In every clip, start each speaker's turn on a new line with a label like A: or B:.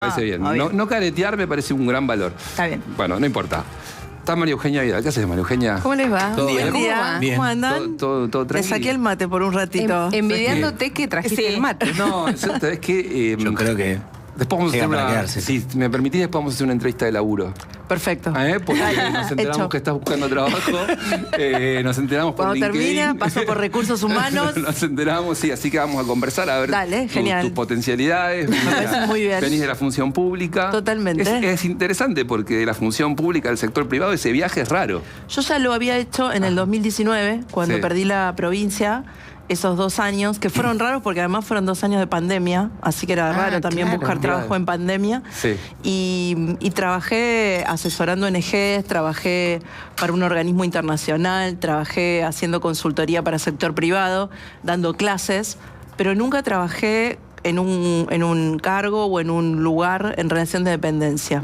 A: Parece bien. No caretear me parece un gran valor.
B: Está bien.
A: Bueno, no importa. Está María Eugenia Vidal. ¿Qué haces, María Eugenia?
B: ¿Cómo les va?
A: ¿Todo
B: Buen
A: bien?
B: día.
C: Bien.
B: ¿Cómo andan?
A: Todo
B: Le
A: tranquilo.
B: saqué el mate por un ratito.
D: Envidiándote que trajiste el mate.
A: No, ¿sabes qué?
C: Yo creo que
A: Después vamos a hacer
C: llega para
A: una...
C: quedarse.
A: Si me permitís, después vamos a hacer una entrevista de laburo.
B: Perfecto.
A: Porque nos enteramos
B: Hecho.
A: que estás buscando trabajo. Nos enteramos por
B: Cuando
A: LinkedIn.
B: termina, paso por recursos humanos.
A: Nos enteramos, sí, así que vamos a conversar a ver
B: genial.
A: tus potencialidades.
B: Me parece muy bien.
A: Venís de la función pública.
B: Totalmente.
A: Es interesante porque de la función pública al sector privado ese viaje es raro.
B: Yo ya lo había hecho en el 2019, cuando
A: Sí.
B: perdí la provincia. Esos 2 años, que fueron raros porque además fueron 2 años de pandemia, así que era raro también
D: claro,
B: buscar trabajo en pandemia.
A: Sí.
B: Y trabajé asesorando ONGs, trabajé para un organismo internacional, trabajé haciendo consultoría para sector privado, dando clases, pero nunca trabajé en un cargo o en un lugar en relación de dependencia.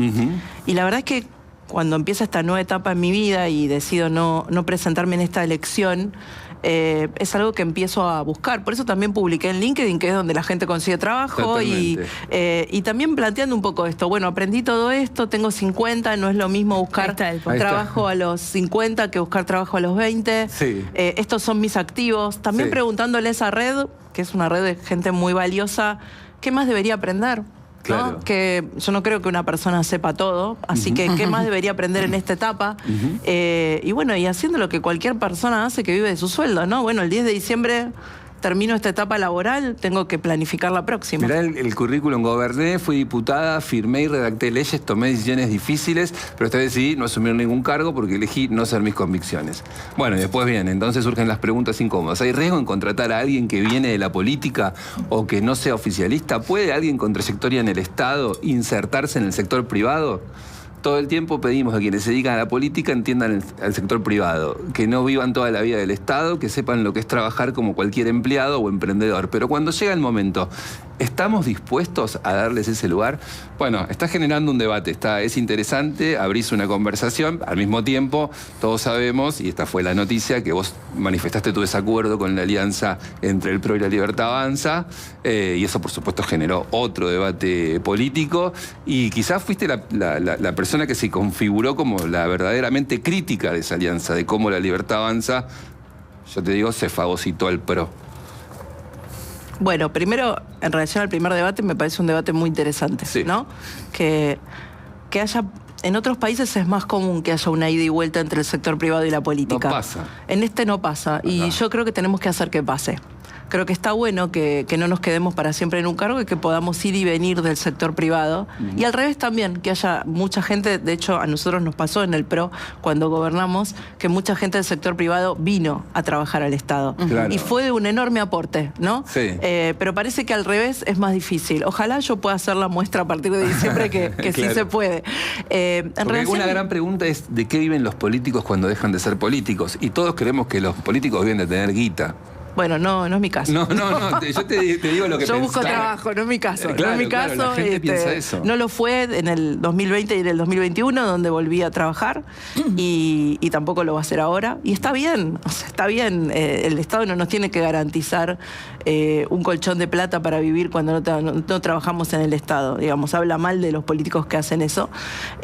B: Y la verdad es que cuando empieza esta nueva etapa en mi vida y decido no presentarme en esta elección, es algo que empiezo a buscar. Por eso también publiqué en LinkedIn, que es donde la gente consigue trabajo, y también planteando un poco esto. Bueno, aprendí todo esto, tengo 50, no es lo mismo buscar trabajo a los 50 que buscar trabajo a los 20.
A: Sí.
B: Estos son mis activos. También preguntándole a esa red, que es una red de gente muy valiosa, ¿qué más debería aprender?
A: Claro.
B: ¿No? Que yo no creo que una persona sepa todo, así que ¿qué más debería aprender en esta etapa? Y bueno, y haciendo lo que cualquier persona hace que vive de su sueldo, ¿no? Bueno, el 10 de diciembre termino esta etapa laboral, tengo que planificar la próxima.
A: Mirá el currículum, goberné, fui diputada, firmé y redacté leyes, tomé decisiones difíciles, pero esta vez decidí no asumir ningún cargo porque elegí no ser mis convicciones. Bueno, y después bien, entonces surgen las preguntas incómodas. ¿Hay riesgo en contratar a alguien que viene de la política o que no sea oficialista? ¿Puede alguien con trayectoria en el Estado insertarse en el sector privado? Todo el tiempo pedimos a quienes se dedican a la política entiendan al sector privado, que no vivan toda la vida del Estado, que sepan lo que es trabajar como cualquier empleado o emprendedor. Pero cuando llega el momento, ¿estamos dispuestos a darles ese lugar? Bueno, está generando un debate, es interesante, abrís una conversación, al mismo tiempo todos sabemos, y esta fue la noticia, que vos manifestaste tu desacuerdo con la alianza entre el PRO y la Libertad Avanza, y eso por supuesto generó otro debate político, y quizás fuiste la persona que se configuró como la verdaderamente crítica de esa alianza, de cómo la Libertad Avanza, yo te digo, se fagocitó al PRO.
B: Bueno, primero, en relación al primer debate, me parece un debate muy interesante,
A: Sí.
B: ¿no? Que haya... En otros países es más común que haya una ida y vuelta entre el sector privado y la política.
A: No pasa.
B: En este no pasa, y yo creo que tenemos que hacer que pase. Creo que está bueno que no nos quedemos para siempre en un cargo y que podamos ir y venir del sector privado. Y al revés también, que haya mucha gente, de hecho a nosotros nos pasó en el PRO cuando gobernamos, que mucha gente del sector privado vino a trabajar al Estado.
A: Claro.
B: Y fue de un enorme aporte, ¿no?
A: Sí.
B: Pero parece que al revés es más difícil. Ojalá yo pueda hacer la muestra a partir de diciembre que sí
A: Claro.
B: se puede.
A: Porque una gran pregunta es ¿de qué viven los políticos cuando dejan de ser políticos? Y todos creemos que los políticos viven de tener guita.
B: Bueno, no es mi caso.
A: No, yo te digo lo que
B: Yo busco
A: pensás.
B: trabajo, no es mi caso.
A: Claro,
B: no es mi
A: claro,
B: caso.
A: la gente piensa eso.
B: No lo fue en el 2020 y en el 2021, donde volví a trabajar, y tampoco lo va a hacer ahora. Y está bien, o sea, está bien. El Estado no nos tiene que garantizar un colchón de plata para vivir cuando no trabajamos en el Estado. Digamos, habla mal de los políticos que hacen eso.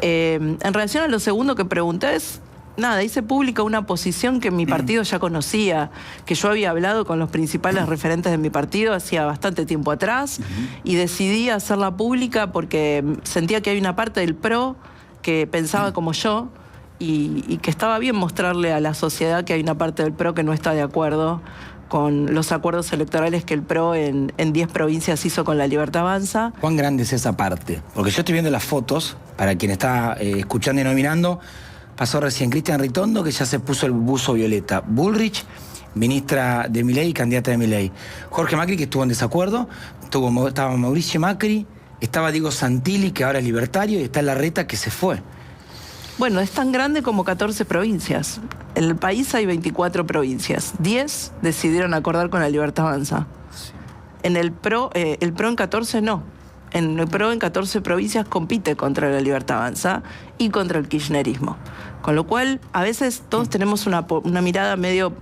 B: En relación a lo segundo que pregunté es... Nada, hice pública una posición que mi partido ya conocía, que yo había hablado con los principales referentes de mi partido hacía bastante tiempo atrás, y decidí hacerla pública porque sentía que hay una parte del PRO que pensaba como yo, y que estaba bien mostrarle a la sociedad que hay una parte del PRO que no está de acuerdo con los acuerdos electorales que el PRO en 10 provincias hizo con la Libertad Avanza.
C: ¿Cuán grande es esa parte? Porque yo estoy viendo las fotos, para quien está escuchando y no mirando. Pasó recién Cristian Ritondo, que ya se puso el buzo violeta. Bullrich, ministra de Milei, candidata de Milei. Jorge Macri, que estuvo en desacuerdo. Estaba Mauricio Macri, estaba Diego Santilli, que ahora es libertario, y está Larreta, que se fue.
B: Bueno, es tan grande como 14 provincias. En el país hay 24 provincias. 10 decidieron acordar con la Libertad Avanza. En el PRO en 14 no. En el PRO en 14 provincias compite contra la Libertad Avanza y contra el kirchnerismo. Con lo cual, a veces todos tenemos una mirada medio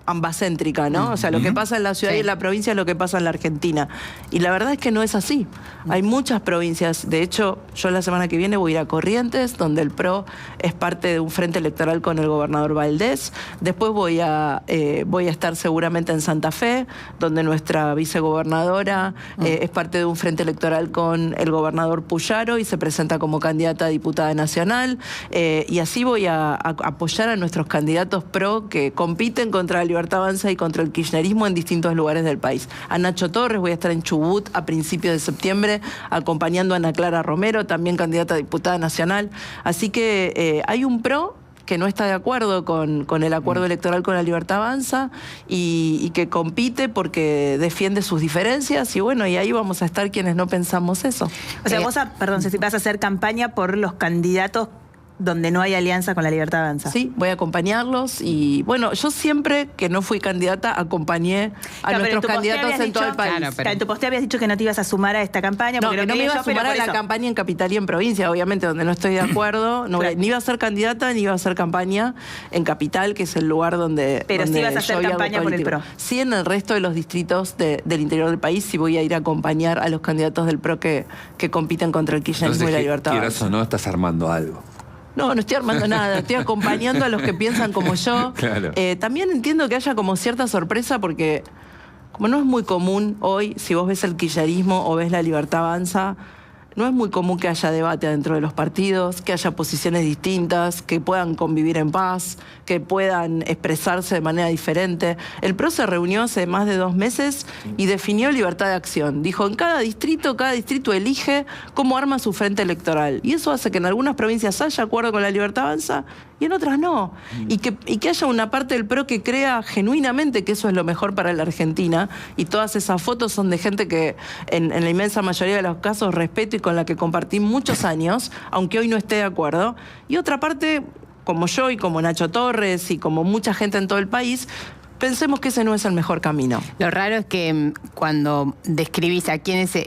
B: ambacéntrica, ¿no? O sea, lo que pasa en la ciudad y en la provincia es lo que pasa en la Argentina. Y la verdad es que no es así. Hay muchas provincias. De hecho, yo la semana que viene voy a ir a Corrientes, donde el PRO es parte de un frente electoral con el gobernador Valdés. Después voy a estar seguramente en Santa Fe, donde nuestra vicegobernadora es parte de un frente electoral con el gobernador Puyaro y se presenta como candidata a diputada nacional. Y así voy a apoyar a nuestros candidatos PRO que compiten contra la Libertad Avanza y contra el kirchnerismo en distintos lugares del país. A Nacho Torres, voy a estar en Chubut a principios de septiembre, acompañando a Ana Clara Romero, también candidata a diputada nacional. Así que hay un PRO que no está de acuerdo con el acuerdo electoral con la Libertad Avanza y que compite porque defiende sus diferencias y bueno, y ahí vamos a estar quienes no pensamos eso.
E: O sea, vos, perdón, Ceci, vas a hacer campaña por los candidatos donde no hay alianza con la Libertad Avanza.
B: Sí, voy a acompañarlos y bueno, yo siempre que no fui candidata acompañé a nuestros candidatos en todo el país.
E: Claro, pero en tu posteo habías dicho que no te ibas a sumar a esta campaña.
B: No,
E: porque
B: que no me iba a sumar a la campaña en capital y en provincia, obviamente, donde no estoy de acuerdo. No, ni iba a ser candidata ni iba a hacer campaña en capital, que es el lugar donde.
E: Pero sí vas a hacer campaña por el PRO.
B: Sí, en el resto de los distritos del interior del país, sí voy a ir a acompañar a los candidatos del PRO que compiten contra el kirchnerismo y la Libertad Avanza.
A: Quieras o no, estás armando algo.
B: No, no estoy armando nada, estoy acompañando a los que piensan como yo.
A: Claro.
B: También entiendo que haya como cierta sorpresa porque como no es muy común hoy, si vos ves el kirchnerismo o ves la Libertad Avanza, no es muy común que haya debate dentro de los partidos, que haya posiciones distintas, que puedan convivir en paz, que puedan expresarse de manera diferente. El PRO se reunió hace más de 2 meses y definió libertad de acción. Dijo, en cada distrito elige cómo arma su frente electoral. Y eso hace que en algunas provincias haya acuerdo con la Libertad Avanza y en otras no. Y que haya una parte del PRO que crea genuinamente que eso es lo mejor para la Argentina. Y todas esas fotos son de gente que en la inmensa mayoría de los casos respeto y con la que compartí muchos años, aunque hoy no esté de acuerdo. Y otra parte, como yo y como Nacho Torres y como mucha gente en todo el país, pensemos que ese no es el mejor camino.
D: Lo raro es que cuando describís a quienes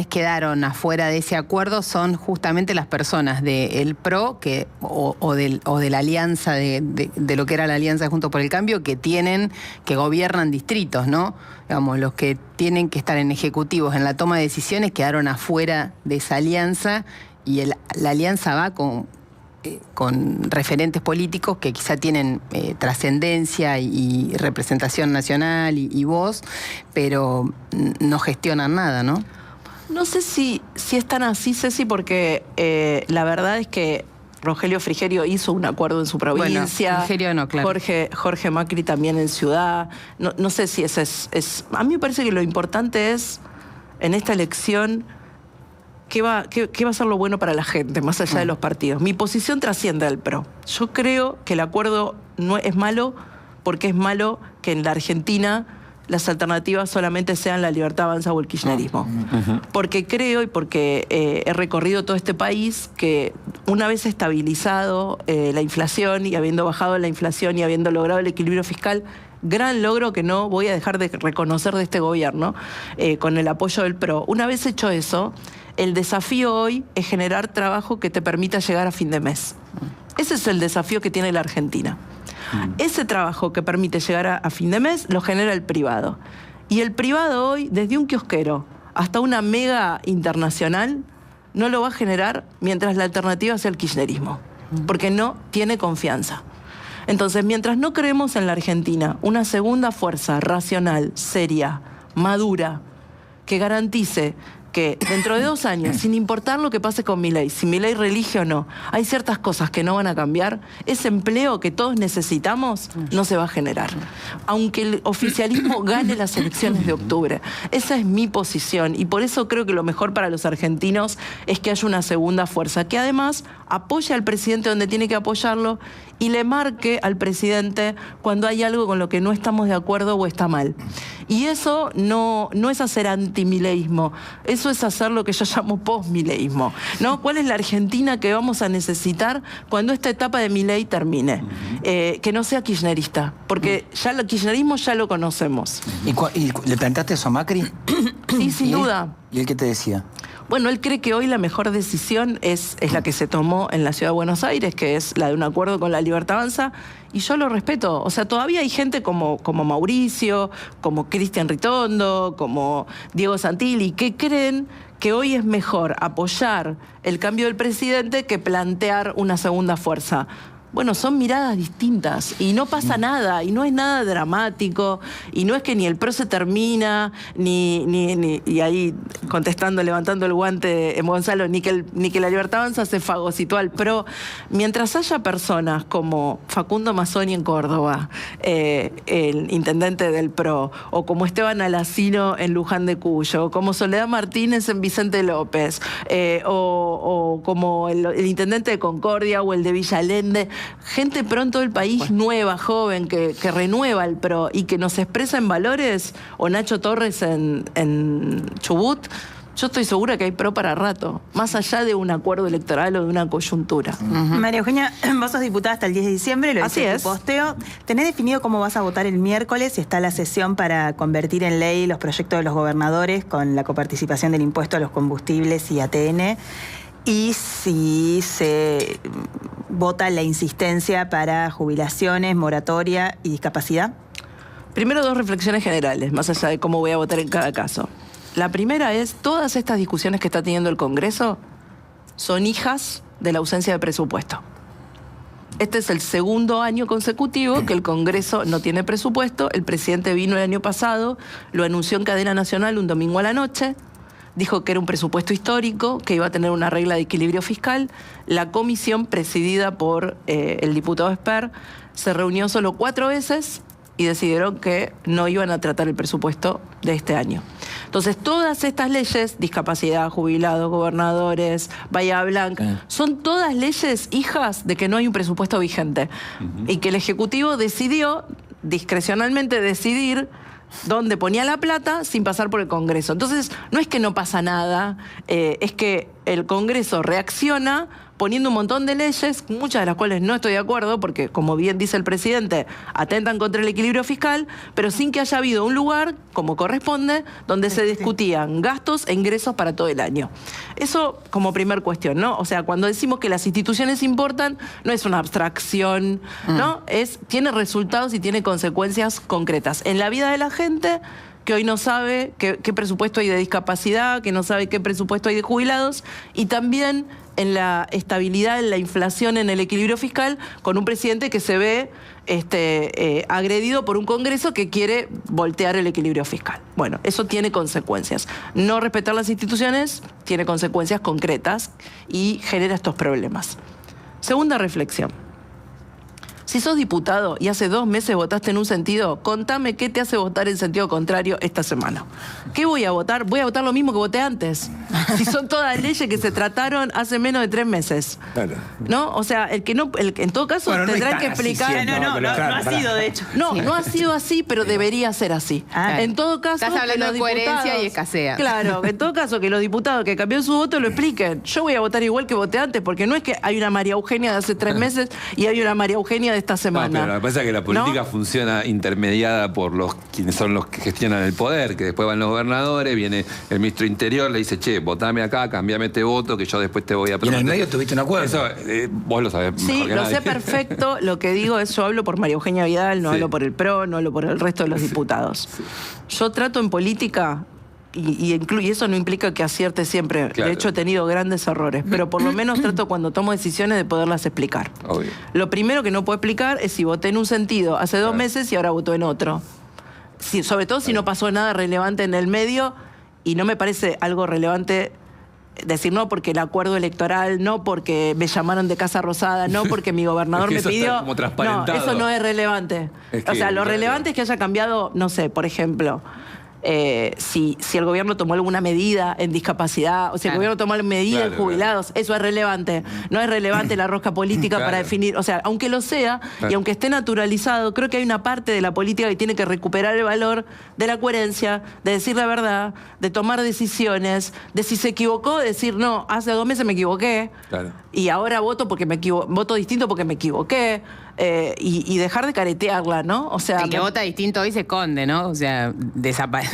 D: quedaron afuera de ese acuerdo son justamente las personas del PRO o de la alianza, de lo que era la alianza de Juntos por el Cambio, que gobiernan distritos, ¿no? Digamos, los que tienen que estar en ejecutivos, en la toma de decisiones, quedaron afuera de esa alianza y la alianza va con referentes políticos que quizá tienen trascendencia y representación nacional y voz, pero no gestionan nada, ¿no?
B: No sé si es tan así, Ceci, porque la verdad es que Rogelio Frigerio hizo un acuerdo en su provincia.
D: Bueno, Frigerio no, claro.
B: Jorge Macri también en Ciudad. No sé si ese es... A mí me parece que lo importante es, en esta elección, ¿qué va a ser lo bueno para la gente, más allá de los partidos? Mi posición trasciende al PRO. Yo creo que el acuerdo no es malo porque es malo que en la Argentina las alternativas solamente sean la Libertad Avanza o el kirchnerismo. Porque creo y porque he recorrido todo este país que una vez estabilizado la inflación y habiendo bajado la inflación y habiendo logrado el equilibrio fiscal, gran logro que no voy a dejar de reconocer de este gobierno, con el apoyo del PRO. Una vez hecho eso, el desafío hoy es generar trabajo que te permita llegar a fin de mes. Ese es el desafío que tiene la Argentina. Ese trabajo que permite llegar a fin de mes lo genera el privado. Y el privado hoy, desde un kiosquero hasta una mega internacional, no lo va a generar mientras la alternativa sea el kirchnerismo, porque no tiene confianza. Entonces, mientras no creemos en la Argentina una segunda fuerza racional, seria, madura, que garantice que dentro de 2 años, sin importar lo que pase con Milei, si Milei reelige o no, hay ciertas cosas que no van a cambiar, ese empleo que todos necesitamos no se va a generar. Aunque el oficialismo gane las elecciones de octubre. Esa es mi posición y por eso creo que lo mejor para los argentinos es que haya una segunda fuerza, que además apoye al presidente donde tiene que apoyarlo y le marque al presidente cuando hay algo con lo que no estamos de acuerdo o está mal. Y eso no es hacer antimileísmo, eso es hacer lo que yo llamo post-mileísmo, ¿no? ¿Cuál es la Argentina que vamos a necesitar cuando esta etapa de Milei termine? Que no sea kirchnerista, porque ya el kirchnerismo ya lo conocemos.
C: ¿Y le planteaste eso a Macri?
B: Sí, sin duda.
C: ¿Y él qué te decía?
B: Bueno, él cree que hoy la mejor decisión es la que se tomó en la Ciudad de Buenos Aires, que es la de un acuerdo con la Libertad Avanza, y yo lo respeto. O sea, todavía hay gente como Mauricio, como Cristian Ritondo, como Diego Santilli, que creen que hoy es mejor apoyar el cambio del presidente que plantear una segunda fuerza. Bueno, son miradas distintas y no pasa nada, y no es nada dramático, y no es que ni el PRO se termina, y ahí contestando, levantando el guante, Gonzalo, ni que la Libertad Avanza se fagocitó al PRO. Mientras haya personas como Facundo Mazzoni en Córdoba, el intendente del PRO, o como Esteban Alacino en Luján de Cuyo, o como Soledad Martínez en Vicente López, o como el intendente de Concordia o el de Villa Allende, gente pronto del país nueva, joven, que renueva el PRO y que nos expresa en valores, o Nacho Torres en Chubut, yo estoy segura que hay PRO para rato, más allá de un acuerdo electoral o de una coyuntura.
E: María Eugenia, vos sos diputada hasta el 10 de diciembre, lo
B: Así
E: hice en
B: es.
E: tu posteo. ¿Tenés definido cómo vas a votar el miércoles? Está la sesión para convertir en ley los proyectos de los gobernadores con la coparticipación del impuesto a los combustibles y ATN. Y si se vota la insistencia para jubilaciones, moratoria y discapacidad.
B: Primero, dos reflexiones generales, más allá de cómo voy a votar en cada caso. La primera es, todas estas discusiones que está teniendo el Congreso son hijas de la ausencia de presupuesto. Este es el segundo año consecutivo que el Congreso no tiene presupuesto. El presidente vino el año pasado, lo anunció en cadena nacional un domingo a la noche, dijo que era un presupuesto histórico, que iba a tener una regla de equilibrio fiscal. La comisión, presidida por el diputado Esper, se reunió solo 4 veces y decidieron que no iban a tratar el presupuesto de este año. Entonces, todas estas leyes, discapacidad, jubilados, gobernadores, Bahía Blanca, son todas leyes hijas de que no hay un presupuesto vigente. Y que el Ejecutivo decidió, discrecionalmente decidir, dónde ponía la plata sin pasar por el Congreso. Entonces, no es que no pasa nada, es que el Congreso reacciona poniendo un montón de leyes, muchas de las cuales no estoy de acuerdo, porque, como bien dice el presidente, atentan contra el equilibrio fiscal, pero sin que haya habido un lugar, como corresponde, donde se discutían gastos e ingresos para todo el año. Eso como primer cuestión, ¿no? O sea, cuando decimos que las instituciones importan, no es una abstracción, ¿no? Tiene resultados y tiene consecuencias concretas en la vida de la gente, que hoy no sabe qué presupuesto hay de discapacidad, que no sabe qué presupuesto hay de jubilados, y también en la estabilidad, en la inflación, en el equilibrio fiscal, con un presidente que se ve agredido por un Congreso que quiere voltear el equilibrio fiscal. Bueno, eso tiene consecuencias. No respetar las instituciones tiene consecuencias concretas y genera estos problemas. Segunda reflexión. Si sos diputado y hace 2 meses votaste en un sentido, contame qué te hace votar en sentido contrario esta semana. ¿Qué voy a votar? Voy a votar lo mismo que voté antes. Si son todas leyes que se trataron hace menos de 3 meses.
A: Claro.
B: ¿No? O sea, en todo caso
C: Bueno, no
B: tendrán
C: están
B: que
C: así
B: explicar.
C: siendo,
E: No
C: pero claro,
E: ha sido, de hecho.
B: No, no ha sido así, pero debería ser así.
E: Ah.
B: En todo caso,
D: Estás hablando
B: que los
D: de coherencia
B: diputados-
D: y escasea.
B: Claro, en todo caso, que los diputados que cambiaron su voto lo expliquen. Yo voy a votar igual que voté antes, porque no es que hay una María Eugenia de hace 3 meses y hay una María Eugenia de esta
A: No,
B: semana.
A: pero lo que pasa es que la política
B: ¿No?
A: funciona intermediada por quienes son los que gestionan el poder, que después van los gobernadores, viene el ministro de Interior, le dice, che, votame acá, cambiame este voto, que yo después te voy a
C: Y en
A: prometer.
C: el medio tuviste un acuerdo.
A: Eso, vos lo sabés mejor
B: Sí,
A: que
B: lo
A: nadie.
B: sé perfecto. Lo que digo es, yo hablo por María Eugenia Vidal, no
A: Sí.
B: hablo por el PRO, no hablo por el resto de los diputados. Yo trato en política, y eso no implica que acierte siempre.
A: Claro.
B: De hecho, he tenido grandes errores, pero por lo menos trato cuando tomo decisiones de poderlas explicar.
A: Obvio.
B: Lo primero que no puedo explicar es si voté en un sentido hace 2 meses y ahora voto en otro. Sobre todo si no pasó nada relevante en el medio, y no me parece algo relevante decir no porque el acuerdo electoral, no porque me llamaron de Casa Rosada, no porque mi gobernador
A: Es que
B: me
A: eso está
B: pidió.
A: como
B: No,
A: transparentado.
B: eso no es relevante.
A: Es
B: O
A: que,
B: sea, lo
A: claro.
B: relevante es que haya cambiado, no sé, por ejemplo, si el gobierno tomó alguna medida en discapacidad, o si el
D: Claro.
B: gobierno tomó medida
A: Claro,
B: en jubilados, eso es relevante. No es relevante la rosca política
A: Claro.
B: para definir, o sea, aunque lo sea,
A: Claro.
B: y aunque esté naturalizado, creo que hay una parte de la política que tiene que recuperar el valor de la coherencia, de decir la verdad, de tomar decisiones, de si se equivocó, decir no, hace 2 meses me equivoqué,
A: Claro.
B: y ahora voto porque voto distinto porque me equivoqué, y dejar de caretearla, ¿no? O sea,
D: El que vota distinto hoy se esconde, ¿no? O sea,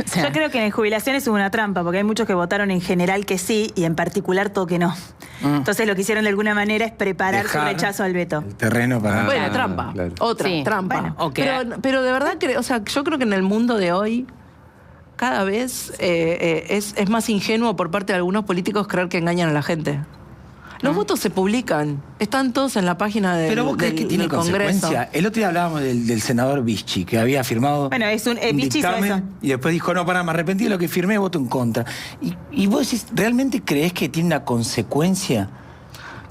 D: O sea,
E: Yo creo que en jubilaciones hubo una trampa, porque hay muchos que votaron en general que sí y en particular todo que no. Entonces lo que hicieron de alguna manera es preparar su
C: Dejar
E: rechazo al veto.
C: el terreno para...
B: Bueno, trampa.
A: claro.
B: Otra,
D: Sí.
B: trampa.
D: Bueno, ok.
B: Pero de verdad, o sea, yo creo que en el mundo de hoy cada vez es más ingenuo por parte de algunos políticos creer que engañan a la gente. Los votos se publican, están todos en la página
C: Pero vos crees que tiene
B: del Congreso.
C: consecuencia. El otro día hablábamos del senador Vichy, que había firmado
E: Bueno, es un Vichy hizo
C: dictamen,
E: eso.
C: y después dijo, no, me arrepentí de lo que firmé, voto en contra. Y vos decís, ¿realmente creés que tiene una consecuencia?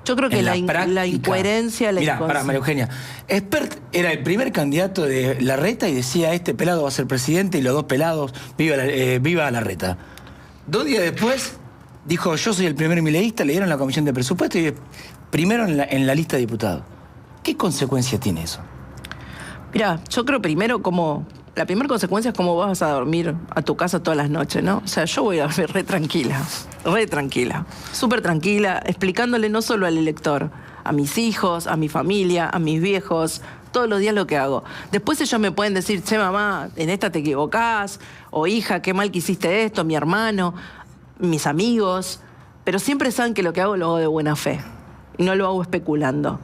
B: Yo creo que
C: en
B: la
C: práctica?
B: incoherencia, la
C: Mirá, pará, María Eugenia. Expert era el primer candidato de Larreta y decía, este pelado va a ser presidente y los dos pelados, viva Larreta. 2 días después dijo, yo soy el primer mileísta, le dieron la comisión de presupuesto y primero en la lista de diputados. ¿Qué consecuencia tiene eso?
B: Mira, yo creo primero la primera consecuencia es cómo vas a dormir a tu casa todas las noches, ¿no? O sea, yo voy a dormir re tranquila, súper tranquila, explicándole no solo al elector, a mis hijos, a mi familia, a mis viejos, todos los días lo que hago. Después ellos me pueden decir, che, mamá, en esta te equivocás, o hija, qué mal que hiciste esto, mi hermano, mis amigos, pero siempre saben que lo que hago lo hago de buena fe, y no lo hago especulando.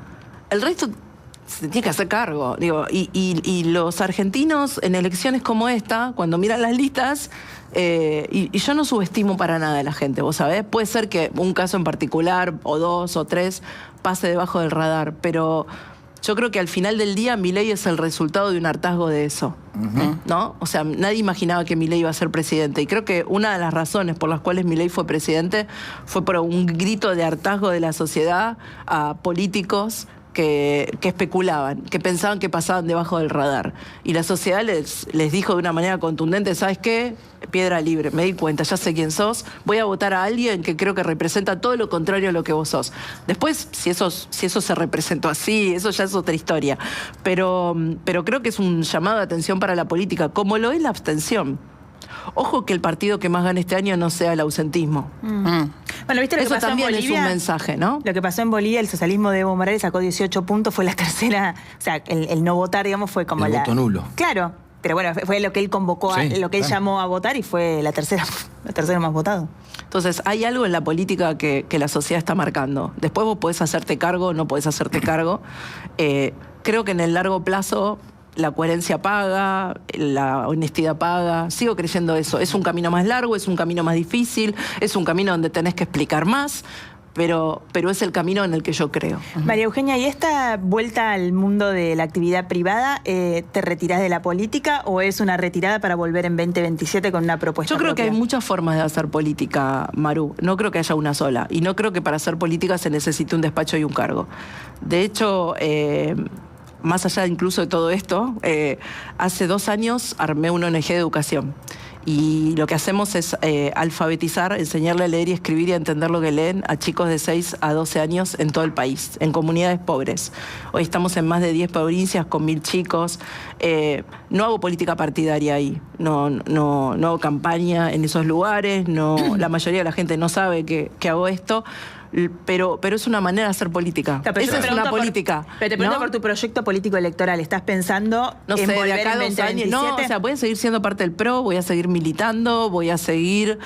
B: El resto se tiene que hacer cargo. Digo, y los argentinos en elecciones como esta, cuando miran las listas, y yo no subestimo para nada a la gente, vos sabés, puede ser que un caso en particular, o 2 o 3, pase debajo del radar, pero yo creo que al final del día Milei es el resultado de un hartazgo de eso, ¿no? O sea, nadie imaginaba que Milei iba a ser presidente, y creo que una de las razones por las cuales Milei fue presidente fue por un grito de hartazgo de la sociedad a políticos que especulaban, que pensaban que pasaban debajo del radar. Y la sociedad les dijo de una manera contundente, ¿sabes qué? Piedra libre, me di cuenta, ya sé quién sos, voy a votar a alguien que creo que representa todo lo contrario a lo que vos sos. Después, si eso se representó así, eso ya es otra historia. Pero creo que es un llamado de atención para la política, como lo es la abstención. Ojo que el partido que más gane este año no sea el ausentismo.
E: Bueno, ¿viste lo que
B: Eso
E: pasó en
B: también
E: Bolivia?
B: es un mensaje, ¿no?
E: Lo que pasó en Bolivia, el socialismo de Evo Morales sacó 18 puntos, fue la tercera, o sea, el no votar, digamos, fue como
C: El
E: la...
C: voto nulo.
E: Claro, pero bueno, fue lo que él convocó,
C: Sí,
E: lo que él
C: claro.
E: llamó a votar y fue la tercera más votado.
B: Entonces, hay algo en la política que la sociedad está marcando. Después vos podés hacerte cargo, no podés hacerte cargo. Creo que en el largo plazo la coherencia paga, la honestidad paga. Sigo creyendo eso. Es un camino más largo, es un camino más difícil, es un camino donde tenés que explicar más, pero es el camino en el que yo creo.
E: María Eugenia, ¿y esta vuelta al mundo de la actividad privada, te retirás de la política o es una retirada para volver en 2027 con una propuesta
B: Yo creo que hay
E: propia?
B: muchas formas de hacer política, Maru. No creo que haya una sola. Y no creo que para hacer política se necesite un despacho y un cargo. De hecho, más allá incluso de todo esto, hace 2 años armé una ONG de educación. Y lo que hacemos es alfabetizar, enseñarle a leer y escribir y a entender lo que leen a chicos de 6 a 12 años en todo el país, en comunidades pobres. Hoy estamos en más de 10 provincias con 1000 chicos. No hago política partidaria ahí, no hago campaña en esos lugares, la mayoría de la gente no sabe que hago esto. Pero es una manera de hacer política.
E: Claro, pero yo
B: Esa
E: te
B: es una
E: pregunto
B: política.
E: Pero te pregunto
B: ¿no?
E: por tu proyecto político electoral. ¿Estás pensando
B: No sé,
E: en
B: de
E: volver
B: acá a
E: en
B: 2 años.
E: 2027?
B: No, o sea, voy a seguir siendo parte del PRO, voy a seguir militando, voy a seguir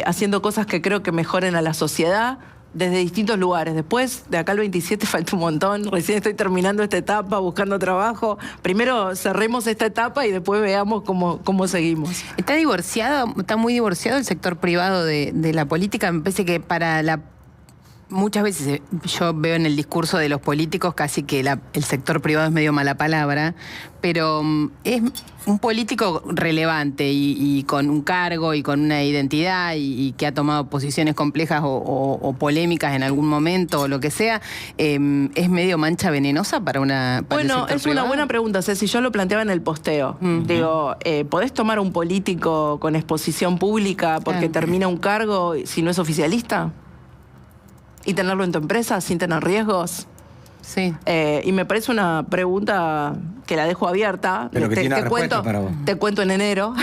B: haciendo cosas que creo que mejoren a la sociedad desde distintos lugares. Después, de acá al 27 falta un montón. Recién estoy terminando esta etapa, buscando trabajo. Primero cerremos esta etapa y después veamos cómo seguimos.
D: Está muy divorciado el sector privado de la política. Me parece que muchas veces yo veo en el discurso de los políticos casi que el sector privado es medio mala palabra, pero es un político relevante y con un cargo y con una identidad y que ha tomado posiciones complejas o polémicas en algún momento o lo que sea, ¿es medio mancha venenosa para el
B: Bueno,
D: sector
B: es
D: privado?
B: una buena pregunta, Ceci. Yo lo planteaba en el posteo. Digo, ¿podés tomar un político con exposición pública porque
D: Claro.
B: termina un cargo si no es oficialista? ¿Y tenerlo en tu empresa sin tener riesgos?
D: Sí.
B: Y me parece una pregunta que la dejo abierta.
C: Pero que tiene una respuesta para vos.
B: Te cuento en enero.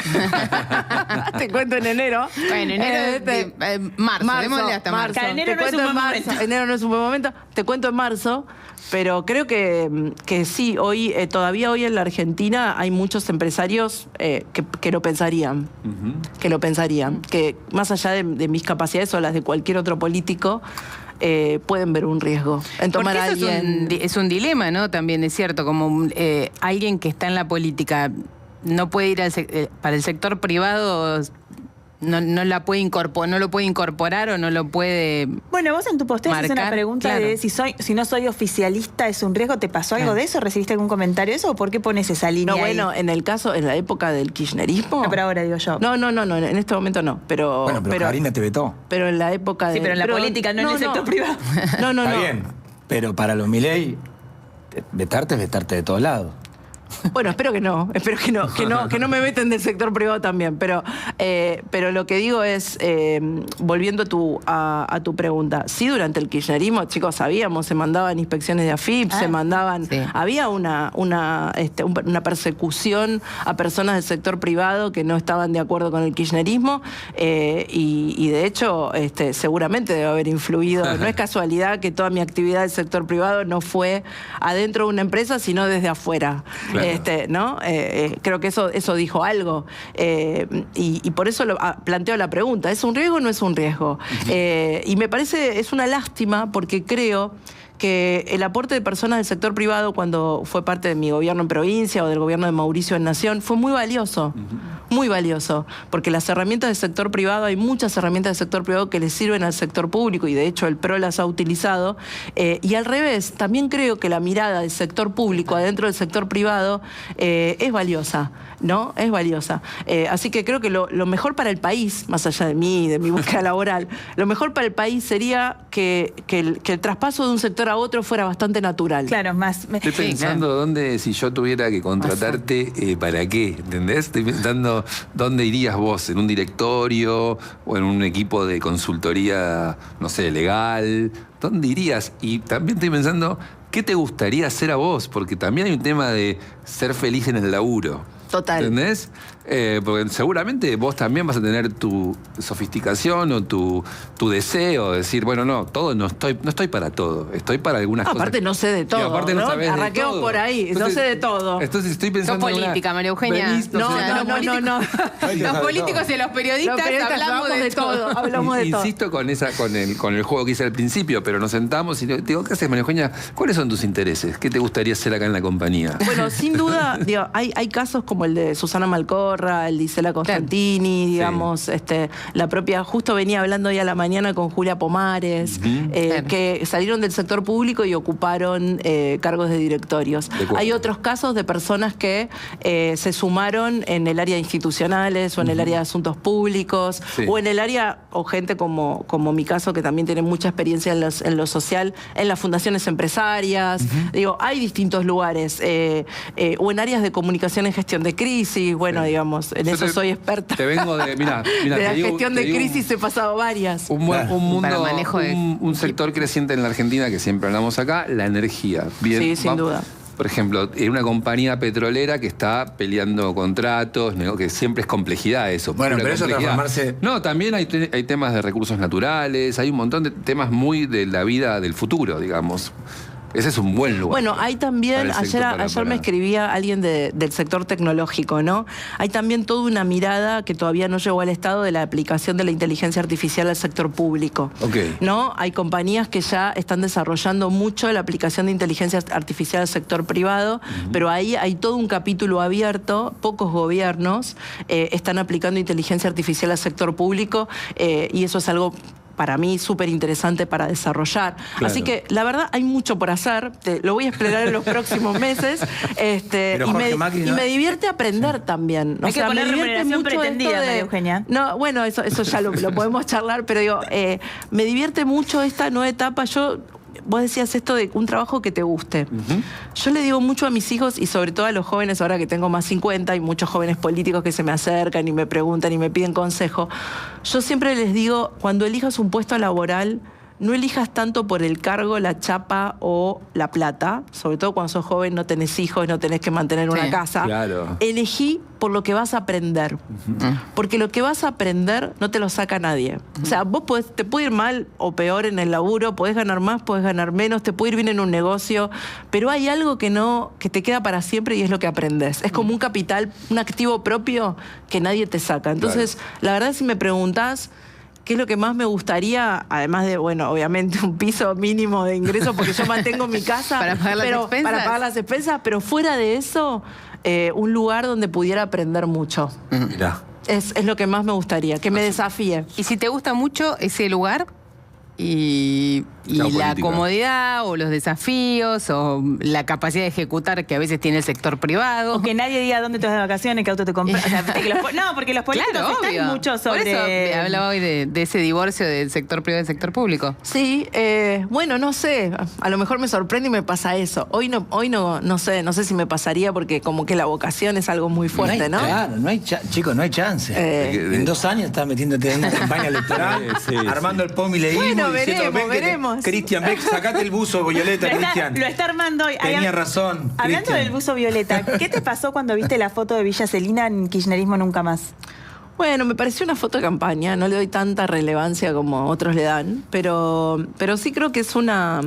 B: Te cuento en enero.
D: Bueno, enero, marzo, démosle hasta marzo.
E: Enero
B: Te
E: no es
B: cuento
E: un
B: en
E: buen
B: marzo.
E: momento.
B: Enero no es un buen momento. Te cuento en marzo. Pero creo que sí, hoy todavía hoy en la Argentina hay muchos empresarios que lo pensarían. Que lo pensarían. Que más allá de mis capacidades o las de cualquier otro político, pueden ver un riesgo en tomar a
D: Porque eso
B: alguien.
D: es un dilema, ¿no? También es cierto, como alguien que está en la política no puede ir para el sector privado, no lo puede incorporar o no lo puede.
E: Bueno, vos en tu posteo haces una
D: marcar,
E: pregunta
D: claro.
E: de si no soy oficialista es un riesgo. ¿Te pasó algo
D: Claro.
E: de eso? ¿Recibiste algún comentario de eso? ¿O por qué pones esa línea
B: No,
E: ahí?
B: bueno, en el caso, en la época del kirchnerismo.
E: No, pero ahora digo yo.
B: No, en este momento no. Pero,
C: Bueno, pero Karina te vetó.
B: pero en la época de.
E: Sí, pero en la política, no en el sector privado.
B: No,
C: Está bien. Pero para los Milei, vetarte es vetarte de todos lados.
B: Bueno, espero que no me meten del sector privado también, pero lo que digo es, volviendo a tu pregunta, sí, durante el kirchnerismo, chicos, sabíamos, se mandaban inspecciones de AFIP, se mandaban,
D: sí.
B: había una persecución a personas del sector privado que no estaban de acuerdo con el kirchnerismo, y de hecho, seguramente debe haber influido, no es casualidad que toda mi actividad del sector privado no fue adentro de una empresa, sino desde afuera.
A: Claro.
B: ¿No? Creo que eso dijo algo. Y por eso planteo la pregunta, ¿es un riesgo o no es un riesgo? Y me parece, es una lástima porque creo que el aporte de personas del sector privado cuando fue parte de mi gobierno en provincia o del gobierno de Mauricio en Nación fue muy valioso, porque las herramientas del sector privado, hay muchas herramientas del sector privado que le sirven al sector público y de hecho el PRO las ha utilizado, y al revés, también creo que la mirada del sector público adentro del sector privado es valiosa, ¿no? Es valiosa. Así que creo que lo mejor para el país, más allá de mí y de mi búsqueda laboral, lo mejor para el país sería que el traspaso de un sector a otro fuera bastante natural.
E: Claro, más.
A: Estoy pensando dónde, si yo tuviera que contratarte, ¿para qué? ¿Entendés? Estoy pensando dónde irías vos, en un directorio o en un equipo de consultoría, no sé, legal. ¿Dónde irías? Y también estoy pensando, ¿qué te gustaría hacer a vos? Porque también hay un tema de ser feliz en el laburo.
B: Total.
A: ¿Entendés? Porque seguramente vos también vas a tener tu sofisticación o tu deseo de decir, bueno, no estoy para todo, estoy para algunas cosas.
B: Aparte no sé de todo,
A: Y aparte no
B: ¿no?
A: sabés de
B: Arranquemos
A: todo.
B: por ahí, no sé de todo.
A: Entonces estoy pensando
D: Sos
A: en una-
D: política, María Eugenia.
A: Venís,
B: No,
A: sé,
B: no.
D: Los políticos y los periodistas, hablamos de todo.
B: Hablamos de todo.
A: Insisto con el juego que hice al principio, pero nos sentamos y te digo, ¿qué haces, María Eugenia? ¿Cuáles son tus intereses? ¿Qué te gustaría hacer acá en la compañía?
B: Bueno, sin duda, digo, hay casos como el de Susana Malcorra, el de Isela Constantini, digamos, la propia, justo venía hablando hoy a la mañana con Julia Pomares, que salieron del sector público y ocuparon cargos de directorios. Hay otros casos de personas que se sumaron en el área de institucionales o en el área de asuntos públicos o en el área, o gente como mi caso, que también tiene mucha experiencia en lo social, en las fundaciones empresarias. Digo, hay distintos lugares, o en áreas de comunicación en gestión de crisis, bueno, digamos, en eso soy experta.
A: Te vengo de, mira,
B: de la gestión de crisis he pasado varias.
A: Un mundo,
D: Para manejo de-
A: un sector creciente en la Argentina que siempre hablamos acá, la energía. Bien,
B: Sí, sin duda.
A: Por ejemplo, en una compañía petrolera que está peleando contratos, que siempre es complejidad eso.
C: Bueno,
A: pura
C: pero eso
A: complejidad.
C: transformarse-
A: No, también hay temas de recursos naturales, hay un montón de temas muy de la vida del futuro, digamos. Ese es un buen lugar.
B: Bueno, hay también,
A: para el sector,
B: ayer me escribía alguien del sector tecnológico, ¿no? Hay también toda una mirada que todavía no llegó al estado de la aplicación de la inteligencia artificial al sector público.
A: Ok.
B: ¿No? Hay compañías que ya están desarrollando mucho la aplicación de inteligencia artificial al sector privado, pero ahí hay todo un capítulo abierto, pocos gobiernos están aplicando inteligencia artificial al sector público, y eso es algo para mí súper interesante para desarrollar.
A: Claro.
B: Así que la verdad hay mucho por hacer, lo voy a explorar en los próximos meses,
C: Pero
B: y
C: Jorge Macri, ¿no?
B: me divierte aprender también.
E: Hay que poner
B: me divierte
E: remuneración
B: mucho
E: pretendida,
B: esto
E: María Eugenia.
B: No, bueno, eso ya lo podemos charlar, pero digo, me divierte mucho esta nueva etapa. Vos decías esto de un trabajo que te guste. Yo le digo mucho a mis hijos y sobre todo a los jóvenes, ahora que tengo más 50, y muchos jóvenes políticos que se me acercan y me preguntan y me piden consejo. Yo siempre les digo, cuando elijas un puesto laboral, no elijas tanto por el cargo, la chapa o la plata, sobre todo cuando sos joven, no tenés hijos, no tenés que mantener una casa.
A: Claro.
B: Elegí por lo que vas a aprender. Porque lo que vas a aprender no te lo saca nadie. O sea, vos te puede ir mal o peor en el laburo, podés ganar más, podés ganar menos, te puede ir bien en un negocio, pero hay algo que te queda para siempre y es lo que aprendes. Es como un capital, un activo propio que nadie te saca. Entonces, la verdad, si me preguntás ¿qué es lo que más me gustaría? Además de, bueno, obviamente un piso mínimo de ingresos, porque yo mantengo mi casa
D: para pagar las expensas,
B: pero fuera de eso, un lugar donde pudiera aprender mucho.
A: Mirá.
B: Es lo que más me gustaría, que me desafíe.
D: Y si te gusta mucho ese lugar y la
A: política.
D: comodidad o los desafíos o la capacidad de ejecutar que a veces tiene el sector privado.
E: O que nadie diga dónde te vas de vacaciones, qué auto te compras. O sea, no, porque los políticos
D: Claro,
E: están
D: obvio.
E: mucho sobre...
D: Por eso hablaba hoy de ese divorcio del sector privado y del sector público.
B: Sí, bueno, no sé, a lo mejor me sorprende y me pasa eso. Hoy no sé si me pasaría porque como que la vocación es algo muy fuerte, ¿no?
C: Claro, chicos, no hay chance. En 2 años estás metiéndote en una campaña electoral,
A: Sí.
C: armando el pomileísmo
B: Bueno,
C: y diciendo,
B: veremos.
C: Cristian Beck, sacate el buzo, Violeta, Cristian.
E: Lo está armando hoy.
C: Tenía razón.
E: Hablando
C: Cristian.
E: del buzo violeta, ¿qué te pasó cuando viste la foto de Villa Celina en Kirchnerismo Nunca Más?
B: Bueno, me pareció una foto de campaña, no le doy tanta relevancia como otros le dan, pero sí creo que es una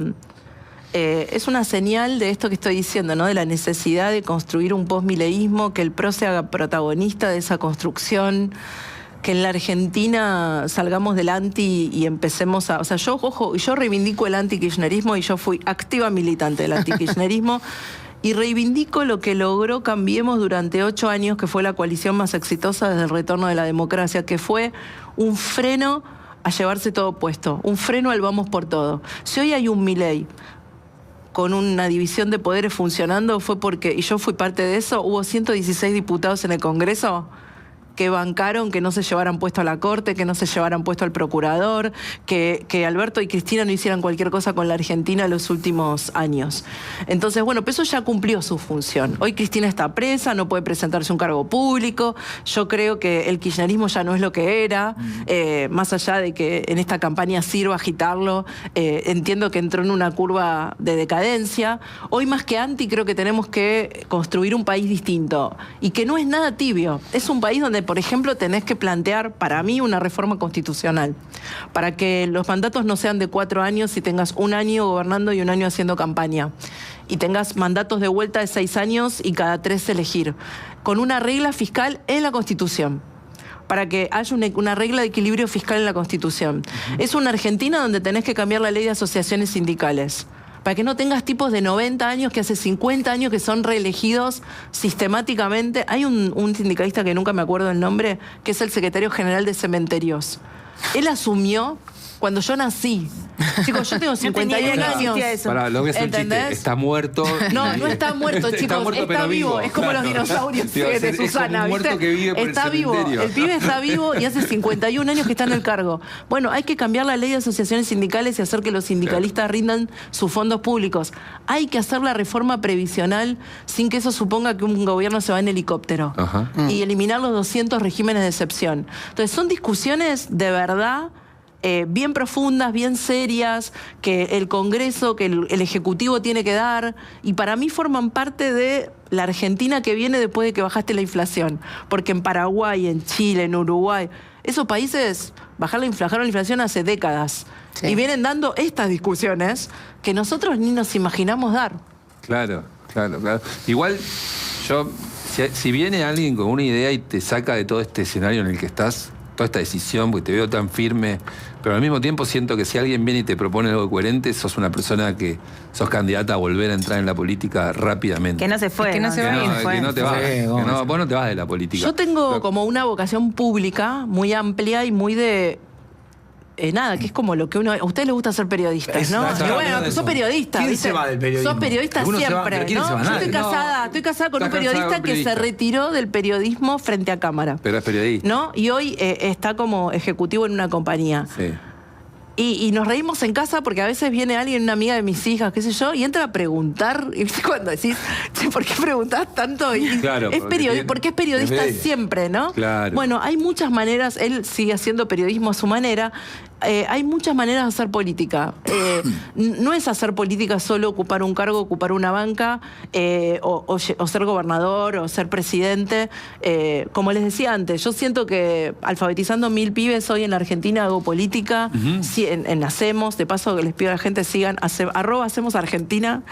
B: señal de esto que estoy diciendo, ¿no? De la necesidad de construir un postmileísmo, que el PRO se haga protagonista de esa construcción, que en la Argentina salgamos del anti y empecemos a... O sea, yo reivindico el anti-kirchnerismo y yo fui activa militante del anti-kirchnerismo y reivindico lo que logró Cambiemos durante 8 años, que fue la coalición más exitosa desde el retorno de la democracia, que fue un freno a llevarse todo puesto, un freno al vamos por todo. Si hoy hay un Milei con una división de poderes funcionando, fue porque, y yo fui parte de eso, hubo 116 diputados en el Congreso que bancaron que no se llevaran puesto a la Corte, que no se llevaran puesto al Procurador, que Alberto y Cristina no hicieran cualquier cosa con la Argentina en los últimos años. Entonces, bueno, pues eso ya cumplió su función. Hoy Cristina está presa, no puede presentarse un cargo público. Yo creo que el kirchnerismo ya no es lo que era, más allá de que en esta campaña sirva agitarlo, entiendo que entró en una curva de decadencia. Hoy más que anti creo que tenemos que construir un país distinto y que no es nada tibio. Es un país donde, por ejemplo, tenés que plantear, para mí, una reforma constitucional, para que los mandatos no sean de 4 años y tengas 1 año gobernando y 1 año haciendo campaña, y tengas mandatos de vuelta de 6 años y cada 3 elegir, con una regla fiscal en la Constitución, para que haya una regla de equilibrio fiscal en la Constitución. Es una Argentina donde tenés que cambiar la ley de asociaciones sindicales, para que no tengas tipos de 90 años que hace 50 años que son reelegidos sistemáticamente. Hay un sindicalista que nunca me acuerdo el nombre, que es el secretario general de Cementerios. Él asumió cuando yo nací. Chicos, yo tengo 51 años.
A: Pará, lo voy a hacer un chiste.
B: ¿Entendés?
A: Está muerto.
B: No está muerto, chicos. Está vivo. Es como los dinosaurios de Susana,
A: es como un muerto
B: ¿viste?
A: que vive por
B: Está
A: el
B: vivo.
A: cementerio.
B: El pibe está vivo y hace 51 años que está en el cargo. Bueno, hay que cambiar la ley de asociaciones sindicales y hacer que los sindicalistas rindan sus fondos públicos. Hay que hacer la reforma previsional sin que eso suponga que un gobierno se va en helicóptero.
A: Ajá.
B: Y eliminar los 200 regímenes de excepción. Entonces, son discusiones de verdad bien profundas, bien serias, que el Congreso, que el Ejecutivo tiene que dar, y para mí forman parte de la Argentina que viene después de que bajaste la inflación. Porque en Paraguay, en Chile, en Uruguay, esos países bajaron la inflación hace décadas.
D: Sí.
B: Y vienen dando estas discusiones que nosotros ni nos imaginamos dar.
A: Claro. Igual, si viene alguien con una idea y te saca de todo este escenario en el que estás, toda esta decisión, porque te veo tan firme, pero al mismo tiempo siento que si alguien viene y te propone algo coherente, sos una persona que sos candidata a volver a entrar en la política rápidamente.
E: Que no se fue.
D: Es que no se va.
A: Que no te vas. Vos no te vas de la política.
B: Yo tengo
A: Pero-
B: como una vocación pública muy amplia y muy de... nada, que es como lo que uno... A ustedes les gusta ser periodistas, ¿no?
C: Exacto.
B: Y bueno,
C: Hablando de
B: sos
C: eso.
B: periodista,
C: ¿Quién
B: ¿viste?
C: se va del periodismo?
B: Sos periodista
C: Algunos se van,
B: siempre,
C: pero ¿quién
B: ¿no?
C: se va?
B: Yo
C: Nadie.
B: estoy casada con un
A: Estás
B: periodista
A: casada con un
B: que se
A: periodista.
B: retiró del periodismo frente a cámara.
A: Pero es periodista.
B: ¿No? Y hoy está como ejecutivo en una compañía.
A: Sí.
B: Y nos reímos en casa porque a veces viene alguien, una amiga de mis hijas, qué sé yo, y entra a preguntar. Y viste cuando decís, che, ¿por qué preguntás tanto? Y
A: Claro,
B: porque es periodista
A: es periodista.
B: siempre, ¿no?
A: Claro.
B: Bueno, hay muchas maneras, él sigue haciendo periodismo a su manera. hay muchas maneras de hacer política. No es hacer política solo ocupar un cargo, ocupar una banca, o ser gobernador, o ser presidente. Como les decía antes, yo siento que alfabetizando 1000 pibes hoy en la Argentina hago política, en Hacemos, de paso que les pido a la gente sigan, @HacemosArgentina,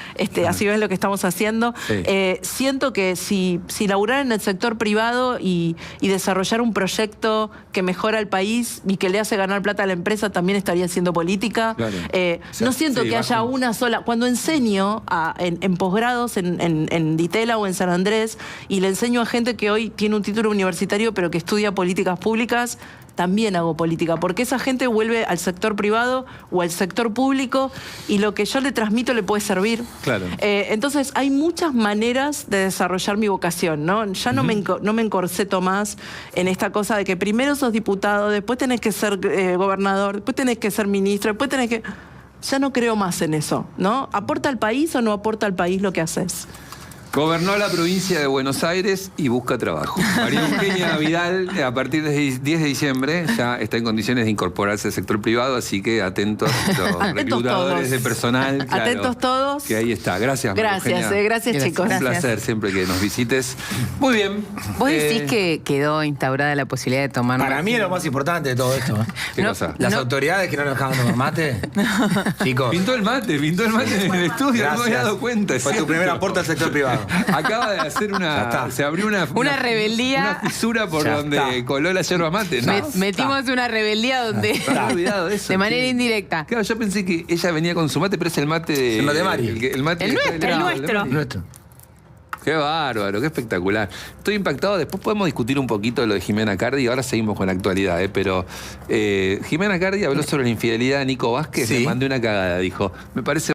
B: así ven lo que estamos haciendo.
A: Sí.
B: Siento que si laburar en el sector privado y desarrollar un proyecto que mejora el país y que le hace ganar plata a la empresa, también estaría haciendo política.
A: Claro.
B: No siento
A: sí,
B: que haya una sola. Cuando enseño en posgrados en Ditela o en San Andrés y le enseño a gente que hoy tiene un título universitario pero que estudia políticas públicas, también hago política, porque esa gente vuelve al sector privado o al sector público y lo que yo le transmito le puede servir.
A: Claro.
B: Entonces hay muchas maneras de desarrollar mi vocación, ¿no? Ya no me encorseto más en esta cosa de que primero sos diputado, después tenés que ser gobernador, después tenés que ser ministro, después tenés que... Ya no creo más en eso, ¿no? ¿Aporta al país o no aporta al país lo que haces?
A: Gobernó la provincia de Buenos Aires y busca trabajo. María Eugenia Vidal, a partir del 10 de diciembre, ya está en condiciones de incorporarse al sector privado, así que atentos los reclutadores
B: todos.
A: de personal. Claro,
B: Atentos todos.
A: Que ahí está. Gracias, María
B: Gracias,
A: Eugenia.
B: gracias chicos.
A: Un
D: Gracias.
A: placer siempre que nos visites. Muy bien.
D: ¿Vos decís que quedó instaurada la posibilidad de tomar
C: Para mí es lo más importante de todo esto.
A: ¿Qué
D: No,
A: cosa?
C: Las
D: No.
C: autoridades que no nos dejaban tomar mate. Chicos,
A: Pintó el mate en el estudio, no me había dado cuenta. es
C: Fue tu
A: cierto.
C: primer aporte al sector privado.
A: Acaba de hacer
C: Ya
A: una...
C: está.
A: Se abrió
D: Una rebeldía.
A: Una fisura por
C: Ya
A: donde
C: está.
A: coló la yerba mate, ¿no?
D: Metimos una rebeldía donde...
A: Me había olvidado de eso.
D: de manera
A: sí.
D: indirecta.
A: Claro, yo pensé que ella venía con su mate, pero es el mate de...
C: El mate de Mari.
A: El mate
D: El
A: que está
D: nuestro.
A: del lado,
E: El nuestro.
A: de Mari.
C: Nuestro.
A: Qué bárbaro, qué espectacular. Estoy impactado. Después podemos discutir un poquito lo de Jimena Cardi. Ahora seguimos con la actualidad, pero Jimena Cardi habló sobre la infidelidad de Nico Vázquez.
C: Sí.
A: Le mandé una cagada, dijo. Me parece